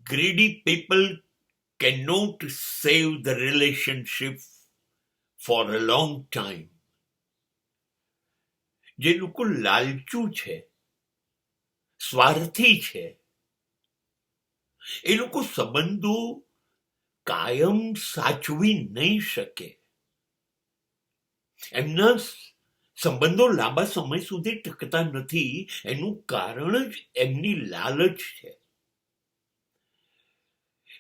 Greedy people cannot save the relationship for a long time. જે લોકો લાલચુ છે, સ્વાર્થી છે, એ લોકો સંબંધો કાયમ સાચવી નહીં શકે. એમના સંબંધો લાંબા સમય સુધી ટકતા નથી. એનું કારણ જ એમની લાલચ છે.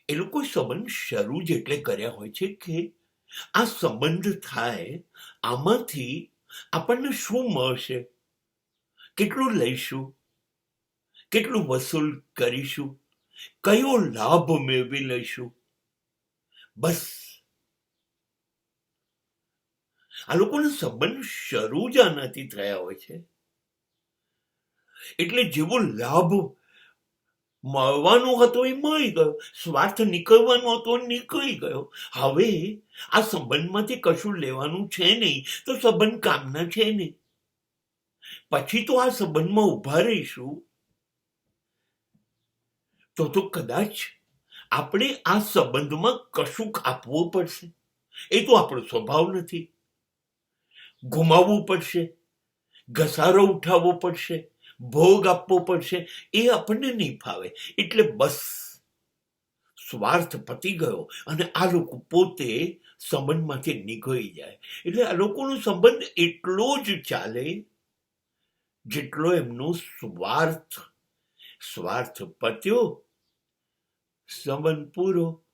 એ લોકો સંબંધ શરૂ જ એટલે કર્યા હોય છે કે આ સંબંધ થાય, આમાંથી આપણને શું મળશે, કેટલું લઈશું, કેટલું વસૂલ કરીશું, કયો લાભ મેળવી લઈશું. બસ આ લોકોનો સંબંધ શરૂ જ આનાથી થયા હોય છે. એટલે જેવો લાભ મળવાનો હતો એ મળી ગયો, સ્વાર્થ નીકળવાનો હતો નીકળી ગયો. હવે આ સંબંધમાંથી કશું લેવાનું છે નહીં, તો સંબંધ કામના છે નહીં. પછી તો આ સંબંધમાં ઉભા રહીશું તો કદાચ આપણે આ સંબંધમાં કશુંક આપવું પડશે. એ તો આપણો સ્વભાવ નથી. ગુમાવવું પડશે, ઘસારો ઉઠાવવો પડશે, ભોગ આપવો પડશે. એ આપણને નહીં ફાવે. એટલે બસ સ્વાર્થ પતી ગયો અને આ લોકો પોતે સંબંધમાંથી નીકળી જાય. એટલે આ લોકોનો સંબંધ એટલો જ ચાલે જેટલો એમનો સ્વાર્થ પત્યો, સંબંધ પૂરો.